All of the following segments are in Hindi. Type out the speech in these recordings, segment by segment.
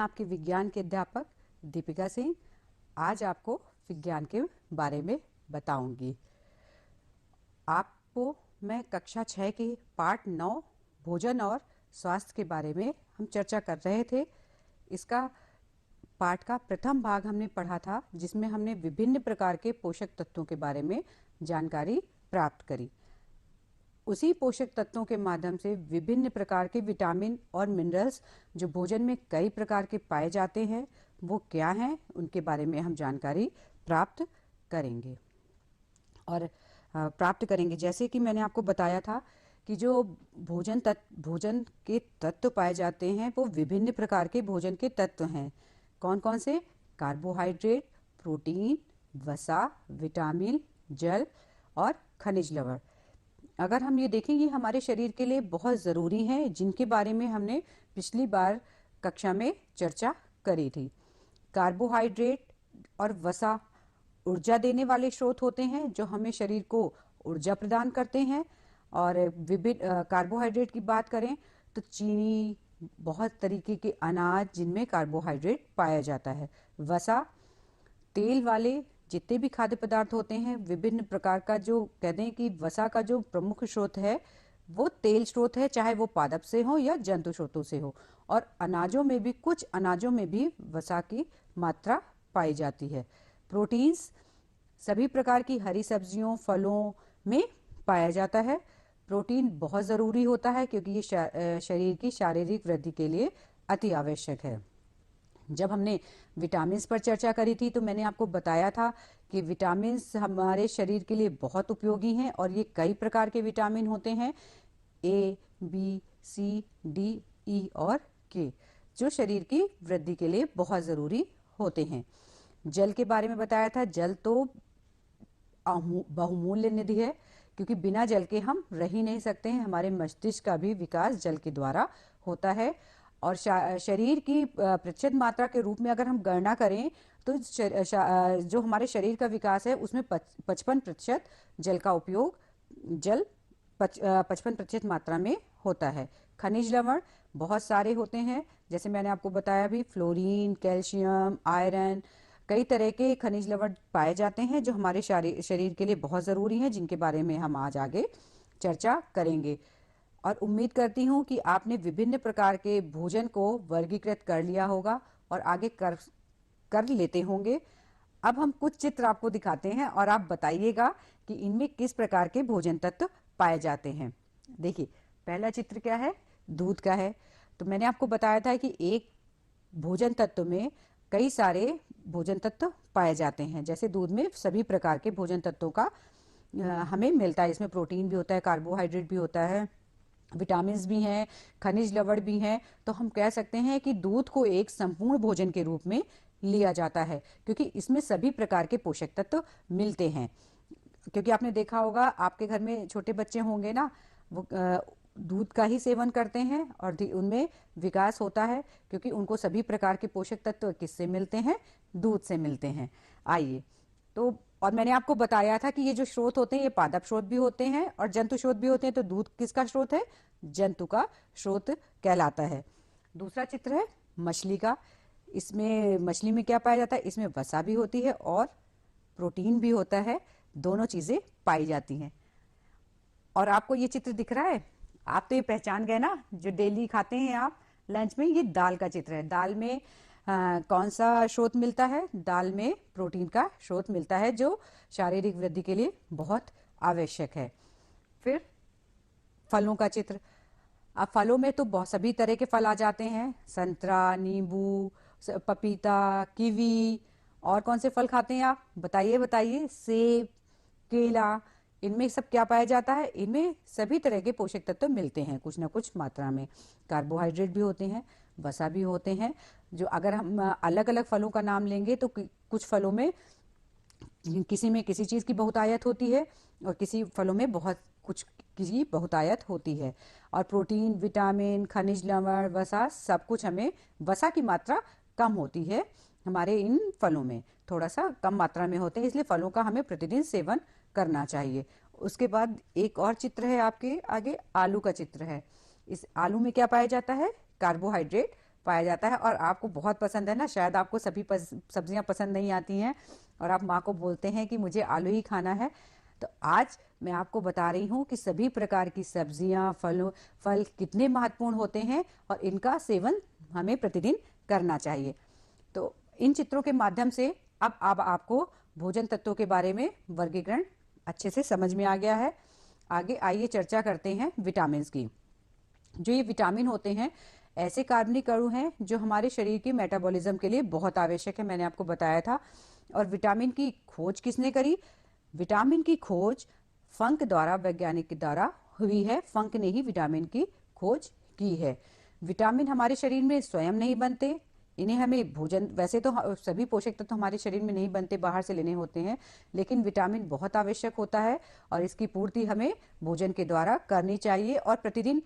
आपके विज्ञान के अध्यापक दीपिका सिंह आज आपको विज्ञान के बारे में बताऊंगी। आपको मैं कक्षा 6 के पाठ 9 भोजन और स्वास्थ्य के बारे में हम चर्चा कर रहे थे। इसका पाठ का प्रथम भाग हमने पढ़ा था, जिसमें हमने विभिन्न प्रकार के पोषक तत्वों के बारे में जानकारी प्राप्त करी। उसी पोषक तत्वों के माध्यम से विभिन्न प्रकार के विटामिन और मिनरल्स जो भोजन में कई प्रकार के पाए जाते हैं, वो क्या हैं, उनके बारे में हम जानकारी प्राप्त करेंगे। जैसे कि मैंने आपको बताया था कि जो भोजन के तत्व पाए जाते हैं वो विभिन्न प्रकार के भोजन के तत्व हैं। कौन कौन से? कार्बोहाइड्रेट, प्रोटीन, वसा, विटामिन, जल और खनिज लवण। अगर हम ये देखें, ये हमारे शरीर के लिए बहुत ज़रूरी हैं, जिनके बारे में हमने पिछली बार कक्षा में चर्चा करी थी। कार्बोहाइड्रेट और वसा ऊर्जा देने वाले स्रोत होते हैं, जो हमें शरीर को ऊर्जा प्रदान करते हैं। और विभिन्न कार्बोहाइड्रेट की बात करें तो चीनी, बहुत तरीके के अनाज जिनमें कार्बोहाइड्रेट पाया जाता है। वसा, तेल वाले जितने भी खाद्य पदार्थ होते हैं, विभिन्न प्रकार का, जो कहते हैं कि वसा का जो प्रमुख स्रोत है वो तेल स्रोत है, चाहे वो पादप से हो या जंतु स्रोतों से हो। और अनाजों में भी, कुछ अनाजों में भी वसा की मात्रा पाई जाती है। प्रोटीन्स सभी प्रकार की हरी सब्जियों, फलों में पाया जाता है। प्रोटीन बहुत ज़रूरी होता है क्योंकि ये शरीर की शारीरिक वृद्धि के लिए अति आवश्यक है। जब हमने विटामिन्स पर चर्चा करी थी तो मैंने आपको बताया था कि विटामिन्स हमारे शरीर के लिए बहुत उपयोगी हैं, और ये कई प्रकार के विटामिन होते हैं, ए, बी, सी, डी, ई और के, जो शरीर की वृद्धि के लिए बहुत ज़रूरी होते हैं। जल के बारे में बताया था। जल तो बहुमूल्य निधि है, क्योंकि बिना जल के हम रह ही नहीं सकते हैं। हमारे मस्तिष्क का भी विकास जल के द्वारा होता है। और शरीर की प्रतिशत मात्रा के रूप में अगर हम गणना करें तो जो हमारे शरीर का विकास है उसमें 55% जल का उपयोग, जल 55% मात्रा में होता है। खनिज लवण बहुत सारे होते हैं, जैसे मैंने आपको बताया भी, फ्लोरीन, कैल्शियम, आयरन, कई तरह के खनिज लवण पाए जाते हैं जो हमारे शरीर के लिए बहुत ज़रूरी हैं, जिनके बारे में हम आज आगे चर्चा करेंगे। और उम्मीद करती हूँ कि आपने विभिन्न प्रकार के भोजन को वर्गीकृत कर लिया होगा और आगे कर लेते होंगे। अब हम कुछ चित्र आपको दिखाते हैं और आप बताइएगा कि इनमें किस प्रकार के भोजन तत्व पाए जाते हैं। देखिए, पहला चित्र क्या है? दूध का है। तो मैंने आपको बताया था कि एक भोजन तत्व में कई सारे भोजन तत्व पाए जाते हैं। जैसे दूध में सभी प्रकार के भोजन तत्वों का हमें मिलता है। इसमें प्रोटीन भी होता है, कार्बोहाइड्रेट भी होता है, विटामिन्स भी हैं, खनिज लवण भी हैं। तो हम कह सकते हैं कि दूध को एक संपूर्ण भोजन के रूप में लिया जाता है, क्योंकि इसमें सभी प्रकार के पोषक तत्व मिलते हैं। क्योंकि आपने देखा होगा, आपके घर में छोटे बच्चे होंगे ना, वो दूध का ही सेवन करते हैं और उनमें विकास होता है, क्योंकि उनको सभी प्रकार के पोषक तत्व किससे मिलते हैं? दूध से मिलते हैं। आइए, तो और मैंने आपको बताया था कि ये जो स्रोत होते हैं ये पादप स्रोत भी होते हैं और जंतु स्रोत भी होते हैं। तो दूध किसका स्रोत है? जंतु का स्रोत कहलाता है। दूसरा चित्र है मछली का। इसमें मछली में क्या पाया जाता है? इसमें वसा भी होती है और प्रोटीन भी होता है, दोनों चीजें पाई जाती हैं। और आपको ये चित्र दिख रहा है, आप तो ये पहचान गए ना, जो डेली खाते हैं आप लंच में, ये दाल का चित्र है। दाल में कौन सा स्रोत मिलता है? दाल में प्रोटीन का स्रोत मिलता है, जो शारीरिक वृद्धि के लिए बहुत आवश्यक है। फिर फलों का चित्र। अब फलों में तो बहुत सभी तरह के फल आ जाते हैं, संतरा, नींबू, पपीता, कीवी। और कौन से फल खाते हैं आप? बताइए बताइए। सेब, केला, इनमें सब क्या पाया जाता है? इनमें सभी तरह के पोषक तत्व मिलते हैं कुछ ना कुछ मात्रा में। कार्बोहाइड्रेट भी होते हैं, वसा भी होते हैं। जो अगर हम अलग अलग फलों का नाम लेंगे तो कुछ फलों में किसी चीज़ की बहुतायत होती है और किसी फलों में किसी बहुतायत होती है। और प्रोटीन, विटामिन, खनिज लवण, वसा, सब कुछ हमें, वसा की मात्रा कम होती है हमारे इन फलों में, थोड़ा सा कम मात्रा में होते हैं, इसलिए फलों का हमें प्रतिदिन सेवन करना चाहिए। उसके बाद एक और चित्र है आपके आगे, आलू का चित्र है। इस आलू में क्या पाया जाता है? कार्बोहाइड्रेट पाया जाता है और आपको बहुत पसंद है ना, शायद आपको सभी सब्जियां पसंद नहीं आती हैं और आप माँ को बोलते हैं कि मुझे आलू ही खाना है। तो आज मैं आपको बता रही हूँ कि सभी प्रकार की सब्जियां, फल कितने महत्वपूर्ण होते हैं और इनका सेवन हमें प्रतिदिन करना चाहिए। तो इन चित्रों के माध्यम से अब आपको भोजन तत्वों के बारे में वर्गीकरण अच्छे से समझ में आ गया है। आगे आइए चर्चा करते हैं विटामिन की। जो ये विटामिन होते हैं ऐसे कार्बनिक अणु हैं जो हमारे शरीर के मेटाबॉलिज्म के लिए बहुत आवश्यक है, मैंने आपको बताया था। और विटामिन की खोज किसने करी? विटामिन की खोज फंक द्वारा, वैज्ञानिक के द्वारा हुई है। फंक ने ही विटामिन की खोज की है। विटामिन हमारे शरीर में स्वयं नहीं बनते, इन्हें हमें भोजन, वैसे तो सभी पोषक तत्व हमारे शरीर में नहीं बनते, बाहर से लेने होते हैं, लेकिन विटामिन बहुत आवश्यक होता है और इसकी पूर्ति हमें भोजन के द्वारा करनी चाहिए। और प्रतिदिन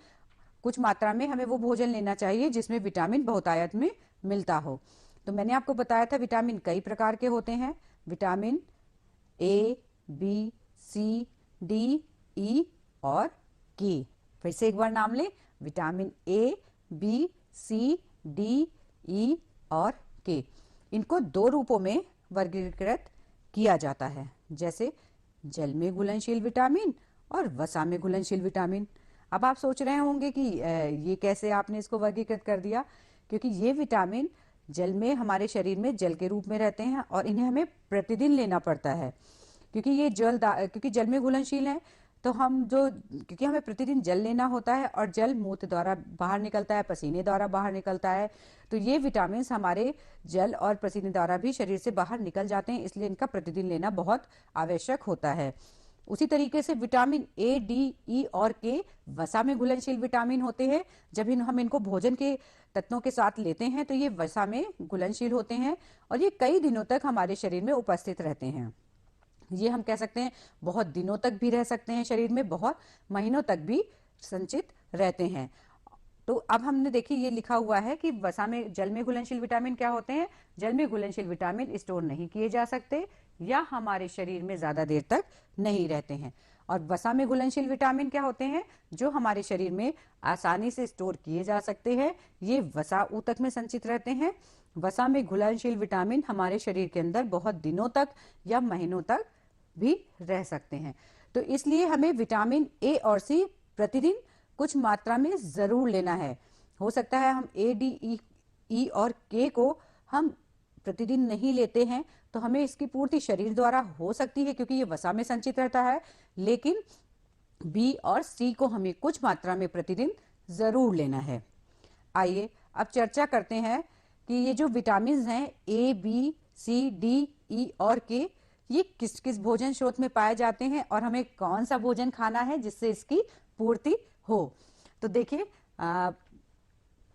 कुछ मात्रा में हमें वो भोजन लेना चाहिए जिसमें विटामिन बहुतायत में मिलता हो। तो मैंने आपको बताया था विटामिन कई प्रकार के होते हैं। Vitamin A, B, C, D, E और के। फिर से एक बार नाम लें, vitamin A, B, C, D, E और के। इनको दो रूपों में वर्गीकृत किया जाता है, जैसे जल में घुलनशील विटामिन और वसा में घुलनशील विटामिन। अब आप सोच रहे होंगे कि ये कैसे आपने इसको वर्गीकृत कर दिया? क्योंकि ये विटामिन जल में, हमारे शरीर में जल के रूप में रहते हैं और इन्हें हमें प्रतिदिन लेना पड़ता है। क्योंकि ये क्योंकि जल में घुलनशील है, तो क्योंकि हमें प्रतिदिन जल लेना होता है और जल मूत्र द्वारा बाहर निकलता है, पसीने द्वारा बाहर निकलता है, तो ये विटामिन हमारे जल और पसीने द्वारा भी शरीर से बाहर निकल जाते हैं, इसलिए इनका प्रतिदिन लेना बहुत आवश्यक होता है। उसी तरीके से विटामिन ए, डी, ई और के वसा में घुलनशील विटामिन होते हैं। जब हम इनको भोजन के तत्वों के साथ लेते हैं तो ये वसा में घुलनशील होते हैं और ये कई दिनों तक हमारे शरीर में उपस्थित रहते हैं। ये हम कह सकते हैं बहुत दिनों तक भी रह सकते हैं शरीर में, बहुत महीनों तक भी संचित रहते हैं। तो अब हमने देखिए ये लिखा हुआ है कि वसा में, जल में घुलनशील विटामिन क्या होते हैं? जल में घुलनशील विटामिन स्टोर नहीं किए जा सकते या हमारे शरीर में ज्यादा देर तक नहीं रहते हैं। और वसा में घुलनशील विटामिन क्या होते हैं? जो हमारे शरीर में आसानी से स्टोर किए जा सकते हैं, ये वसा ऊतक में संचित रहते हैं। वसा में घुलनशील विटामिन हमारे शरीर के अंदर बहुत दिनों तक या महीनों तक भी रह सकते हैं। तो इसलिए हमें विटामिन ए और सी प्रतिदिन कुछ मात्रा में जरूर लेना है। हो सकता है हम ए, डी, ई और के को हम प्रतिदिन नहीं लेते हैं, तो हमें इसकी पूर्ति शरीर द्वारा हो सकती है क्योंकि ये वसा में संचित रहता है, लेकिन बी और सी को हमें कुछ मात्रा में प्रतिदिन जरूर लेना है। आइए अब चर्चा करते हैं कि ये जो विटामिन हैं ए, बी, सी, डी, ई और के, ये किस किस भोजन स्रोत में पाए जाते हैं और हमें कौन सा भोजन खाना है जिससे इसकी पूर्ति हो। तो देखिए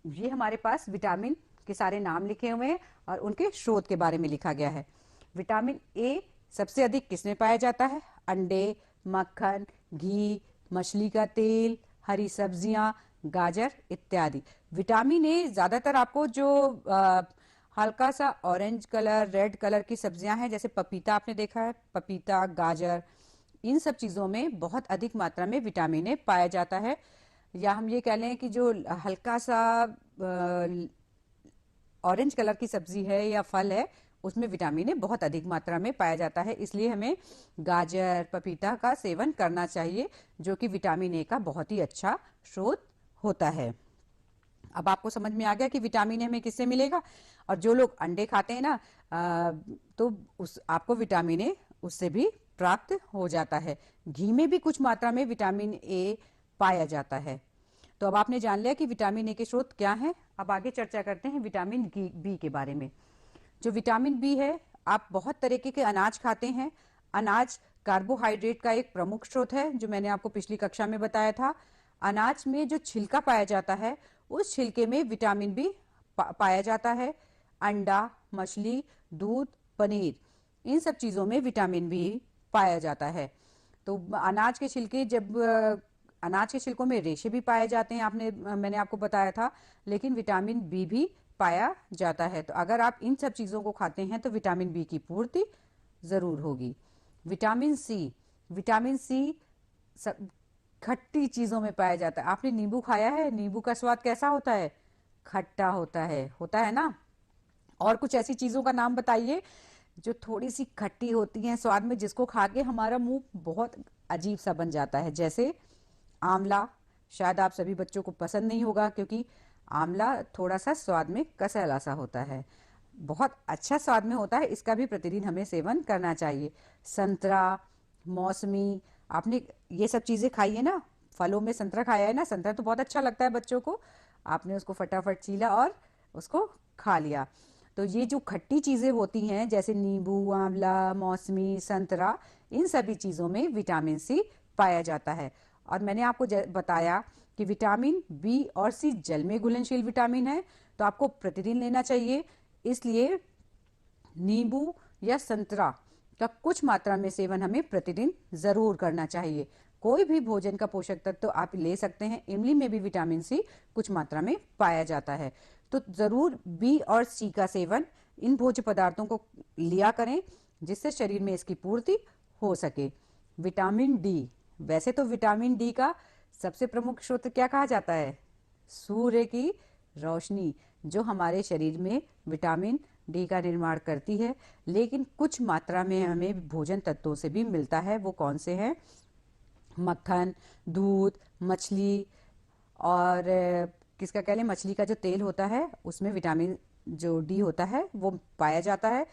ये हमारे पास विटामिन के सारे नाम लिखे हुए हैं और उनके स्रोत के बारे में लिखा गया है। विटामिन ए सबसे अधिक किसमें पाया जाता है? अंडे, मक्खन, घी, मछली का तेल, हरी सब्जियां, गाजर इत्यादि। विटामिन ए ज्यादातर आपको जो हल्का सा ऑरेंज कलर, रेड कलर की सब्जियां हैं, जैसे पपीता आपने देखा है, पपीता, गाजर, इन सब चीजों में बहुत अधिक मात्रा में विटामिन ए पाया जाता है। या हम ये कह लें कि जो हल्का सा ऑरेंज कलर की सब्जी है या फल है, उसमें विटामिन ए बहुत अधिक मात्रा में पाया जाता है। इसलिए हमें गाजर, पपीता का सेवन करना चाहिए, जो कि विटामिन ए का बहुत ही अच्छा स्रोत होता है। अब आपको समझ में आ गया कि विटामिन ए हमें किससे मिलेगा। और जो लोग अंडे खाते हैं ना, तो आपको विटामिन ए उससे भी प्राप्त हो जाता है। घी में भी कुछ मात्रा में विटामिन ए पाया जाता है। तो अब आपने जान लिया कि विटामिन ए के स्रोत क्या हैं। अब आगे चर्चा करते हैं विटामिन बी के बारे में। जो विटामिन बी है, आप बहुत तरीके के अनाज खाते हैं। अनाज कार्बोहाइड्रेट का एक प्रमुख स्रोत है, जो मैंने आपको पिछली कक्षा में बताया था। अनाज में जो छिलका पाया जाता है, उस छिलके में विटामिन बी पाया जाता है। अंडा, मछली, दूध, पनीर, इन सब चीजों में विटामिन बी पाया जाता है। तो अनाज के छिलकों में रेशे भी पाए जाते हैं, मैंने आपको बताया था, लेकिन विटामिन बी भी पाया जाता है। तो अगर आप इन सब चीजों को खाते हैं तो विटामिन बी की पूर्ति जरूर होगी। विटामिन सी खट्टी चीजों में पाया जाता है। आपने नींबू खाया है? नींबू का स्वाद कैसा होता है? खट्टा होता है ना। और कुछ ऐसी चीजों का नाम बताइए जो थोड़ी सी खट्टी होती हैं स्वाद में, जिसको खा के हमारा मुंह बहुत अजीब सा बन जाता है। जैसे आंवला, शायद आप सभी बच्चों को पसंद नहीं होगा क्योंकि आंवला थोड़ा सा स्वाद में कसैला सा होता है, बहुत अच्छा स्वाद में होता है, इसका भी प्रतिदिन हमें सेवन करना चाहिए। संतरा, मौसमी, आपने ये सब चीजें खाई है ना, फलों में संतरा खाया है ना, संतरा तो बहुत अच्छा लगता है बच्चों को, आपने उसको फटाफट छीला और उसको खा लिया। तो ये जो खट्टी चीजें होती हैं जैसे नींबू, आंवला, मौसमी, संतरा, इन सभी चीजों में विटामिन सी पाया जाता है। और मैंने आपको बताया कि विटामिन बी और सी जल में घुलनशील विटामिन है, तो आपको प्रतिदिन लेना चाहिए। इसलिए नींबू या संतरा का कुछ मात्रा में सेवन हमें प्रतिदिन जरूर करना चाहिए। कोई भी भोजन का पोषक तत्व तो आप ले सकते हैं, इमली में भी विटामिन सी कुछ मात्रा में पाया जाता है। तो जरूर बी और सी का सेवन इन भोज्य पदार्थों को लिया करें, जिससे शरीर में इसकी पूर्ति हो सके। विटामिन डी, वैसे तो विटामिन डी का सबसे प्रमुख स्रोत क्या कहा जाता है? सूर्य की रोशनी, जो हमारे शरीर में विटामिन डी का निर्माण करती है, लेकिन कुछ मात्रा में हमें भोजन तत्वों से भी मिलता है। वो कौन से हैं? मक्खन, दूध, मछली, और किसका कह लें, मछली का जो तेल होता है उसमें विटामिन जो डी होता है वो पाया जाता है।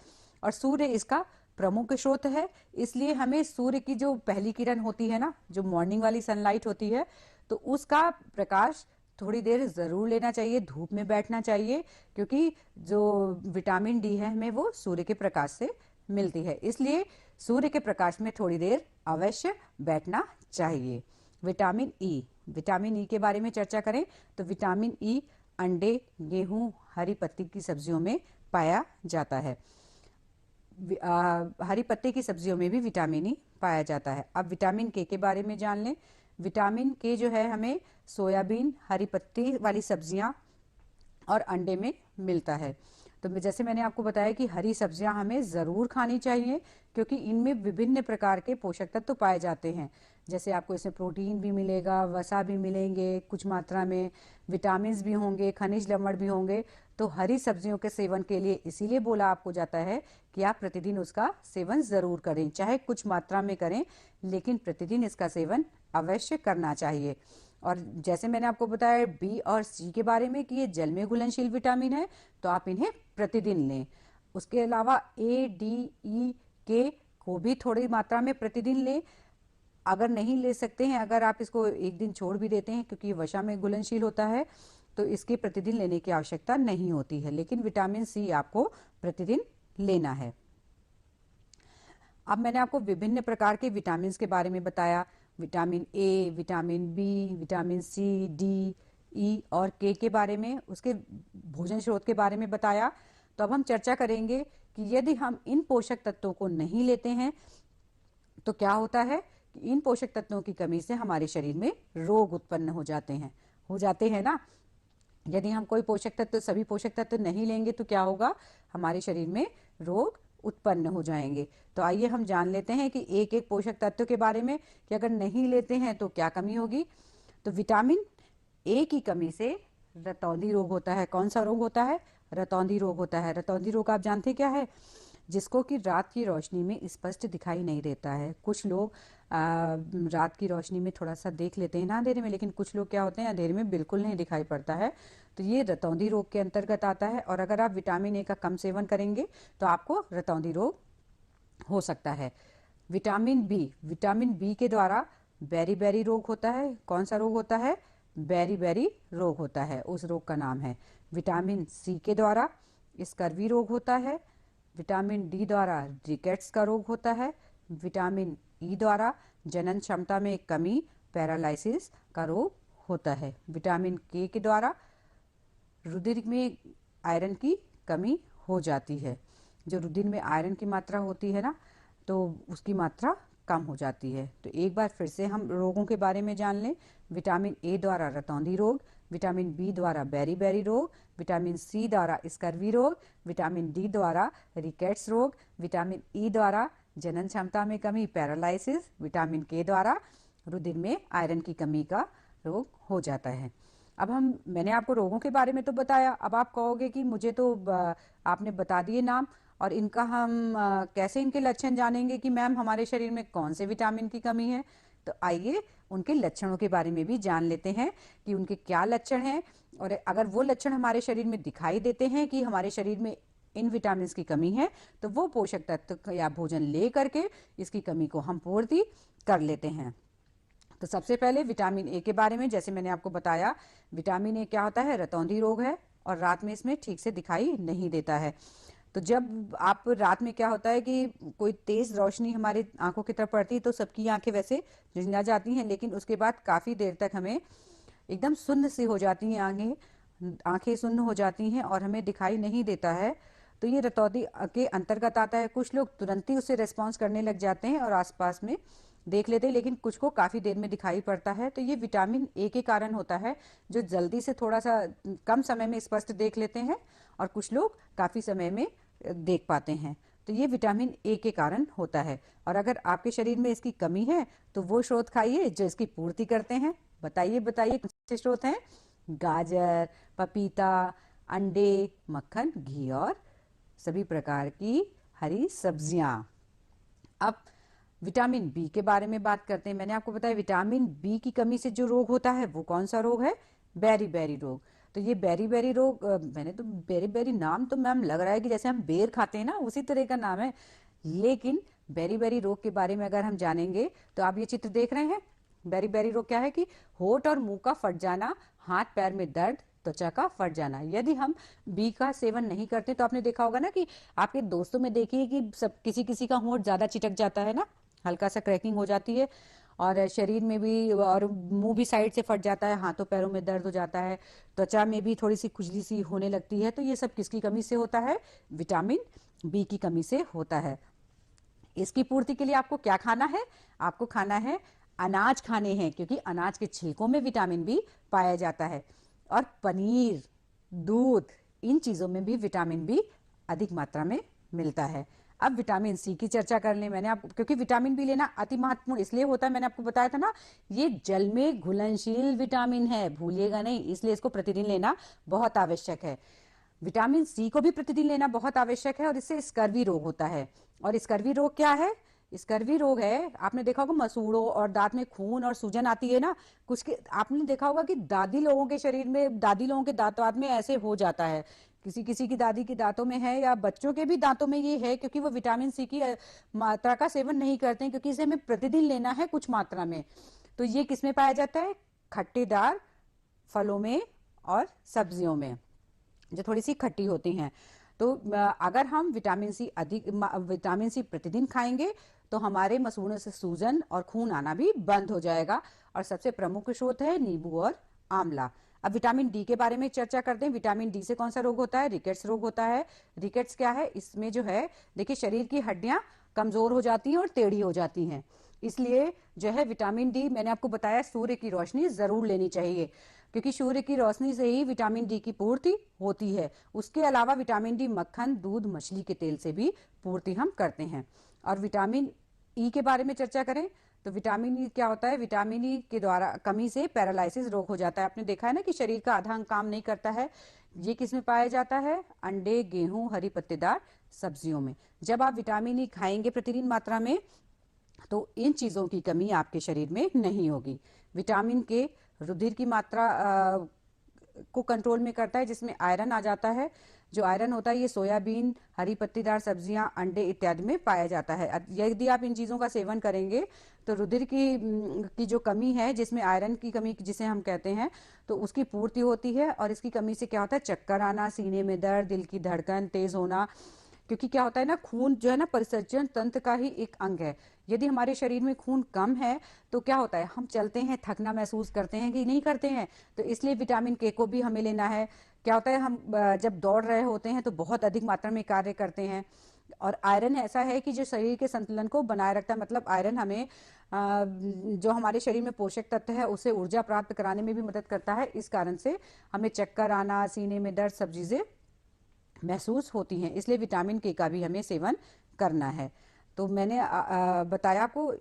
और सूर्य इसका प्रमुख स्रोत है, इसलिए हमें सूर्य की जो पहली किरण होती है ना, जो मॉर्निंग वाली सनलाइट होती है, तो उसका प्रकाश थोड़ी देर जरूर लेना चाहिए, धूप में बैठना चाहिए, क्योंकि जो विटामिन डी है हमें वो सूर्य के प्रकाश से मिलती है, इसलिए सूर्य के प्रकाश में थोड़ी देर अवश्य बैठना चाहिए। विटामिन ई, विटामिन ई के बारे में चर्चा करें तो विटामिन ई अंडे, गेहूं, हरी पत्ती की सब्जियों में पाया जाता है। हरी पत्ते की सब्जियों में भी विटामिन ई पाया जाता है। अब विटामिन के बारे में जान लें। विटामिन के जो है हमें सोयाबीन, हरी पत्ती वाली सब्जियां और अंडे में मिलता है। तो जैसे मैंने आपको बताया कि हरी सब्जियां हमें ज़रूर खानी चाहिए, क्योंकि इनमें विभिन्न प्रकार के पोषक तत्व तो पाए जाते हैं। जैसे आपको इसमें प्रोटीन भी मिलेगा, वसा भी मिलेंगे, कुछ मात्रा में विटामिन भी होंगे, खनिज लवण भी होंगे। तो हरी सब्जियों के सेवन के लिए इसीलिए बोला आपको जाता है कि आप प्रतिदिन उसका सेवन ज़रूर करें, चाहे कुछ मात्रा में करें, लेकिन प्रतिदिन इसका सेवन अवश्य करना चाहिए। और जैसे मैंने आपको बताया बी और सी के बारे में कि ये जल में घुलनशील विटामिन है, तो आप इन्हें प्रतिदिन लें। उसके अलावा ए, डी, ई, के को भी थोड़ी मात्रा में प्रतिदिन लें। अगर नहीं ले सकते हैं, अगर आप इसको एक दिन छोड़ भी देते हैं क्योंकि वसा में घुलनशील होता है, तो इसके प्रतिदिन लेने की आवश्यकता नहीं होती है, लेकिन विटामिन सी आपको प्रतिदिन लेना है। अब मैंने आपको विभिन्न प्रकार के विटामिन के बारे में बताया, vitamin A, vitamin B, vitamin C, D, E और के बारे में, उसके भोजन स्रोत के बारे में बताया। तो अब हम चर्चा करेंगे कि यदि हम इन पोषक तत्वों को नहीं लेते हैं तो क्या होता है कि इन पोषक तत्वों की कमी से हमारे शरीर में रोग उत्पन्न हो जाते हैं ना। यदि हम कोई पोषक तत्व, सभी पोषक तत्व नहीं लेंगे तो क्या होगा? हमारे शरीर में रोग उत्पन्न हो जाएंगे। तो आइए हम जान लेते हैं कि एक एक पोषक तत्व के बारे में कि अगर नहीं लेते हैं तो क्या कमी होगी। तो विटामिन ए की कमी से रतौंधी रोग होता है। कौन सा रोग होता है? रतौंधी रोग होता है। रतौंधी रोग आप जानते क्या है? जिसको कि रात की रोशनी में स्पष्ट दिखाई नहीं देता है। कुछ लोग रात की रोशनी में थोड़ा सा देख लेते हैं ना अंधेरे में, लेकिन कुछ लोग क्या होते हैं, अंधेरे में बिल्कुल नहीं दिखाई पड़ता है। तो ये रतौंधी रोग के अंतर्गत आता है। और अगर आप विटामिन ए का कम सेवन करेंगे तो आपको रतौंधी रोग हो सकता है। विटामिन बी के द्वारा बेरी बेरी रोग होता है। कौन सा रोग होता है? बेरी बेरी रोग होता है, उस रोग का नाम है। विटामिन सी के द्वारा स्कर्वी रोग होता है। विटामिन डी द्वारा रिकेट्स का रोग होता है। विटामिन ई द्वारा जनन क्षमता में कमी, पैरालिसिस का रोग होता है। विटामिन के द्वारा रुधिर में आयरन की कमी हो जाती है। जो रुधिर में आयरन की मात्रा होती है ना, तो उसकी मात्रा कम हो जाती है। तो एक बार फिर से हम रोगों के बारे में जान लें। विटामिन ए द्वारा रतौंधी रोग, विटामिन बी द्वारा बेरी बेरी रोग, विटामिन सी द्वारा स्कर्वी रोग, विटामिन डी द्वारा रिकेट्स रोग, विटामिन ई द्वारा जनन क्षमता में कमी, पैरालिसिस, विटामिन के द्वारा रुधिर में आयरन की कमी का रोग हो जाता है। अब मैंने आपको रोगों के बारे में तो बताया, अब आप कहोगे कि मुझे तो आपने बता दिए नाम, और इनका हम कैसे इनके लक्षण जानेंगे कि मैम हमारे शरीर में कौन से विटामिन की कमी है। तो आइए उनके लक्षणों के बारे में भी जान लेते हैं कि उनके क्या लक्षण हैं, और अगर वो लक्षण हमारे शरीर में दिखाई देते हैं कि हमारे शरीर में इन विटामिन की कमी है, तो वो पोषक तत्व या भोजन ले करके इसकी कमी को हम पूर्ति कर लेते हैं। तो सबसे पहले विटामिन ए के बारे में, जैसे मैंने आपको बताया, विटामिन ए क्या होता है, रतौंधी रोग है और रात में इसमें ठीक से दिखाई नहीं देता है। तो जब आप रात में क्या होता है कि कोई तेज रोशनी हमारे आंखों की तरफ पड़ती है तो सबकी आंखें वैसे झुंझला जाती हैं, लेकिन उसके बाद काफी देर तक हमें एकदम सुन्न सी हो जाती हैं आंखें सुन्न हो जाती हैं और हमें दिखाई नहीं देता है। तो ये रतौंधी के अंतर्गत आता है। कुछ लोग तुरंत ही उससे रेस्पॉन्स करने लग जाते हैं और आसपास में देख लेते हैं, लेकिन कुछ को काफी देर में दिखाई पड़ता है। तो ये विटामिन ए के कारण होता है, जो जल्दी से थोड़ा सा कम समय में स्पष्ट देख लेते हैं और कुछ लोग काफी समय में देख पाते हैं। तो ये विटामिन ए के कारण होता है। और अगर आपके शरीर में इसकी कमी है तो वो स्रोत खाइए जो इसकी पूर्ति करते हैं। बताइए बताइए कौन से स्रोत हैं? गाजर, पपीता, अंडे, मक्खन, घी और सभी प्रकार की हरी सब्जियां। अब विटामिन बी के बारे में बात करते हैं। मैंने आपको बताया विटामिन बी की कमी से जो रोग होता है वो कौन सा रोग है? बेरी बेरी रोग। तो ये बेरी बेरी रोग, मैंने तो बेरी बेरी नाम तो मैम लग रहा है कि जैसे हम बेर खाते हैं ना, उसी तरह का नाम है। लेकिन बेरी बेरी रोग के बारे में अगर हम जानेंगे तो आप ये चित्र देख रहे हैं। बेरी बेरी रोग क्या है कि होठ और मुंह का फट जाना, हाथ पैर में दर्द, त्वचा का फट जाना। यदि हम बी का सेवन नहीं करते तो आपने देखा होगा ना कि आपके दोस्तों में देखिए कि सब किसी किसी का होठ ज्यादा चिटक जाता है ना, हल्का सा क्रैकिंग हो जाती है, और शरीर में भी, और मुंह भी साइड से फट जाता है, हाथों पैरों में दर्द हो जाता है, त्वचा में भी थोड़ी सी खुजली सी होने लगती है। तो ये सब किसकी कमी से होता है? विटामिन बी की कमी से होता है। इसकी पूर्ति के लिए आपको क्या खाना है? आपको खाना है अनाज खाने हैं, क्योंकि अनाज के छिलकों में विटामिन बी पाया जाता है। और पनीर, दूध, इन चीजों में भी विटामिन बी अधिक मात्रा में मिलता है। अब विटामिन सी की चर्चा कर लें। मैंने आपको, क्योंकि विटामिन बी लेना अति महत्वपूर्ण इसलिए होता है, मैंने आपको बताया था ना, ये जल में घुलनशील विटामिन है, भूलिएगा नहीं, इसलिए इसको प्रतिदिन लेना बहुत आवश्यक है। विटामिन सी को भी प्रतिदिन लेना बहुत आवश्यक है, और इससे स्कर्वी रोग होता है। और स्कर्वी रोग क्या है? स्कर्वी रोग है, आपने देखा होगा मसूड़ों और दांत में खून और सूजन आती है ना, कुछ के आपने देखा होगा कि दादी लोगों के शरीर में, दादी लोगों के दांत वात में ऐसे हो जाता है, किसी किसी की दादी के दांतों में है, या बच्चों के भी दांतों में ये है, क्योंकि वो विटामिन सी की मात्रा का सेवन नहीं करते हैं, क्योंकि इसे हमें प्रतिदिन लेना है कुछ मात्रा में। तो ये किसमें पाया जाता है? खट्टेदार फलों में और सब्जियों में, जो थोड़ी सी खट्टी होती हैं। तो अगर हम विटामिन सी प्रतिदिन खाएंगे तो हमारे मसूड़ों से सूजन और खून आना भी बंद हो जाएगा। और सबसे प्रमुख स्रोत है नींबू और आंवला। अब विटामिन डी के बारे में चर्चा करते हैं। विटामिन डी से कौन सा रोग होता है? रिकेट्स रोग होता है। रिकेट्स क्या है? इसमें जो है, देखिए, शरीर की हड्डियां कमजोर हो जाती हैं और टेढ़ी हो जाती हैं। इसलिए जो है विटामिन डी, मैंने आपको बताया, सूर्य की रोशनी जरूर लेनी चाहिए, क्योंकि सूर्य की रोशनी से ही विटामिन डी की पूर्ति होती है। उसके अलावा विटामिन डी मक्खन, दूध, मछली के तेल से भी पूर्ति हम करते हैं। और विटामिन ई के बारे में चर्चा करें तो विटामिन ई क्या होता है? विटामिन ई के द्वारा कमी से पैरालिसिस रोग हो जाता है। आपने देखा है ना कि शरीर का आधा अंग काम नहीं करता है। ये किसमें पाया जाता है? अंडे, गेहूं, हरी पत्तेदार सब्जियों में। जब आप विटामिन ई खाएंगे प्रतिदिन मात्रा में तो इन चीजों की कमी आपके शरीर में नहीं होगी। विटामिन के रुधिर की मात्रा को कंट्रोल में करता है, जिसमें आयरन आ जाता है। जो आयरन होता है ये सोयाबीन, हरी पत्तीदार सब्जियां, अंडे इत्यादि में पाया जाता है। यदि आप इन चीजों का सेवन करेंगे तो रुधिर की जो कमी है, जिसमें आयरन की कमी जिसे हम कहते हैं, तो उसकी पूर्ति होती है। और इसकी कमी से क्या होता है? चक्कर आना, सीने में दर्द, दिल की धड़कन तेज होना, क्योंकि क्या होता है ना, खून जो है ना परिसर्जन तंत्र का ही एक अंग है। यदि हमारे शरीर में खून कम है तो क्या होता है? हम चलते हैं, थकना महसूस करते हैं कि नहीं करते हैं? तो इसलिए विटामिन के को भी हमें लेना है। क्या होता है, हम जब दौड़ रहे होते हैं तो बहुत अधिक मात्रा में कार्य करते हैं। और आयरन ऐसा है कि जो शरीर के संतुलन को बनाए रखता है, मतलब आयरन हमें जो हमारे शरीर में पोषक तत्व है उसे ऊर्जा प्राप्त कराने में भी मदद करता है। इस कारण से हमें चक्कर आना, सीने में दर्द, सब चीजें महसूस होती हैं। इसलिए विटामिन के का भी हमें सेवन करना है। तो मैंने बताया आपको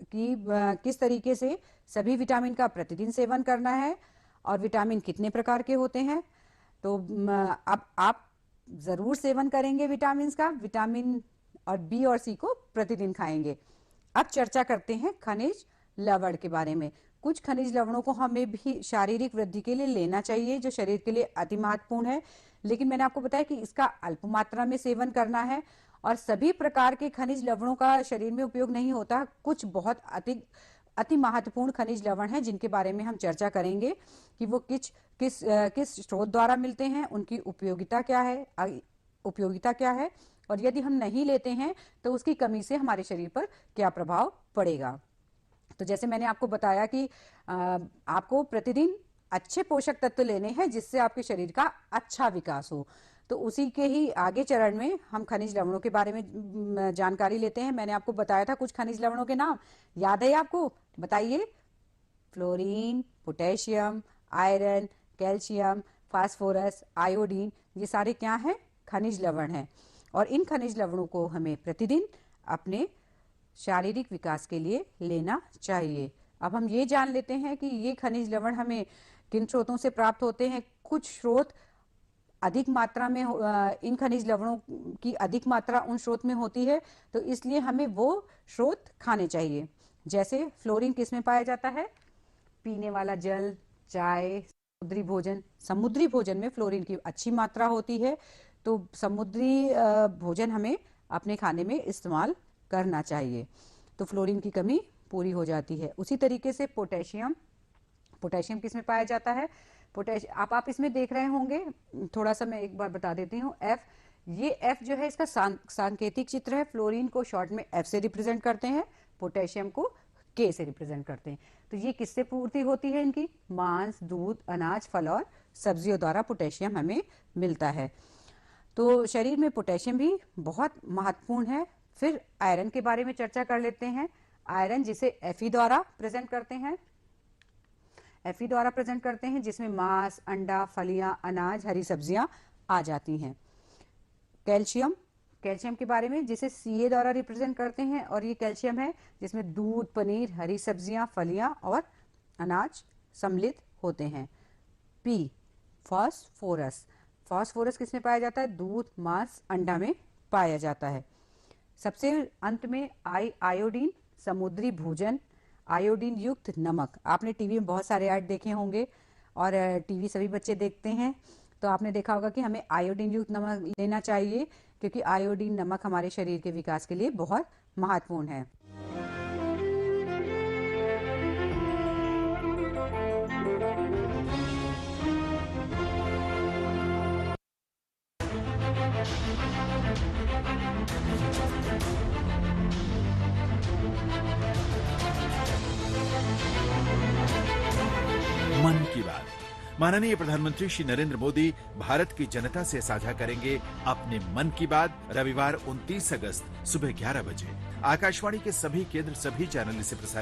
कि किस तरीके से सभी विटामिन का प्रतिदिन सेवन करना है। और विटामिन कितने प्रकार के होते हैं। तो अब आप जरूर सेवन करेंगे विटामिन का, विटामिन और बी और सी को प्रतिदिन खाएंगे। अब चर्चा करते हैं खनिज लवण के बारे में। कुछ खनिज लवणों को हमें भी शारीरिक वृद्धि के लिए लेना चाहिए, जो शरीर के लिए अति महत्वपूर्ण है, लेकिन मैंने आपको बताया कि इसका अल्प मात्रा में सेवन करना है। और सभी प्रकार के खनिज लवणों का शरीर में उपयोग नहीं होता। कुछ बहुत अति महत्वपूर्ण खनिज लवण हैं जिनके बारे में हम चर्चा करेंगे कि वो किस स्रोत द्वारा मिलते हैं, उनकी उपयोगिता क्या है और यदि हम नहीं लेते हैं तो उसकी कमी से हमारे शरीर पर क्या प्रभाव पड़ेगा। तो जैसे मैंने आपको बताया कि आपको प्रतिदिन अच्छे पोषक तत्व लेने हैं जिससे आपके शरीर का अच्छा विकास हो। तो उसी के ही आगे चरण में हम खनिज लवणों के बारे में जानकारी लेते हैं। मैंने आपको बताया था कुछ खनिज लवणों के नाम, याद है आपको? बताइए। Fluorine, potassium, iron, calcium, phosphorus, iodine, ये सारे क्या हैं? खनिज लवण हैं। और इन खनिज लवणों को हमें प्रतिदिन अपने शारीरिक विकास के लिए लेना चाहिए। अब हम ये जान लेते हैं कि ये खनिज लवण हमें किन स्रोतों से प्राप्त होते हैं। कुछ स्रोत अधिक मात्रा में इन खनिज लवणों की अधिक मात्रा उन स्रोत में होती है, तो इसलिए हमें वो स्रोत खाने चाहिए। जैसे फ्लोरीन किस में पाया जाता है? पीने वाला जल, चाय, समुद्री भोजन। समुद्री भोजन में फ्लोरीन की अच्छी मात्रा होती है, तो समुद्री भोजन हमें अपने खाने में इस्तेमाल करना चाहिए, तो फ्लोरीन की कमी पूरी हो जाती है। उसी तरीके से पोटेशियम किस में पाया जाता है? आप इसमें देख रहे होंगे, थोड़ा सा मैं एक बार बता देती हूँ। ये एफ जो है इसका सांकेतिक चित्र है। फ्लोरीन को शॉर्ट में एफ से रिप्रेजेंट करते हैं, पोटेशियम को के से रिप्रेजेंट करते हैं। तो ये किससे पूर्ति होती है इनकी? मांस, दूध, अनाज, फल और सब्जियों द्वारा पोटेशियम हमें मिलता है। तो शरीर में पोटेशियम भी बहुत महत्वपूर्ण है। फिर आयरन के बारे में चर्चा कर लेते हैं। आयरन जिसे एफई द्वारा प्रेजेंट करते हैं, जिसमें मांस, अंडा, फलियां, अनाज, हरी सब्जियां आ जाती हैं। कैल्शियम के बारे में जिसे सीए द्वारा रिप्रेजेंट करते हैं, और ये कैल्शियम है जिसमें दूध, पनीर, हरी सब्जियां, फलियां और अनाज सम्मिलित होते हैं। पी, फास्फोरस किसमें पाया जाता है? दूध, मांस, अंडा में पाया जाता है। सबसे अंत में आयोडीन, समुद्री भोजन, आयोडीन युक्त नमक। आपने टीवी में बहुत सारे ऐड देखे होंगे और टीवी सभी बच्चे देखते हैं, तो आपने देखा होगा कि हमें आयोडीन युक्त नमक लेना चाहिए, क्योंकि आयोडीन नमक हमारे शरीर के विकास के लिए बहुत महत्वपूर्ण है। मन की बात। माननीय प्रधानमंत्री श्री नरेंद्र मोदी भारत की जनता से साझा करेंगे अपने मन की बात रविवार 29 अगस्त सुबह 11 बजे। आकाशवाणी के सभी केंद्र, सभी चैनल इसे प्रसारित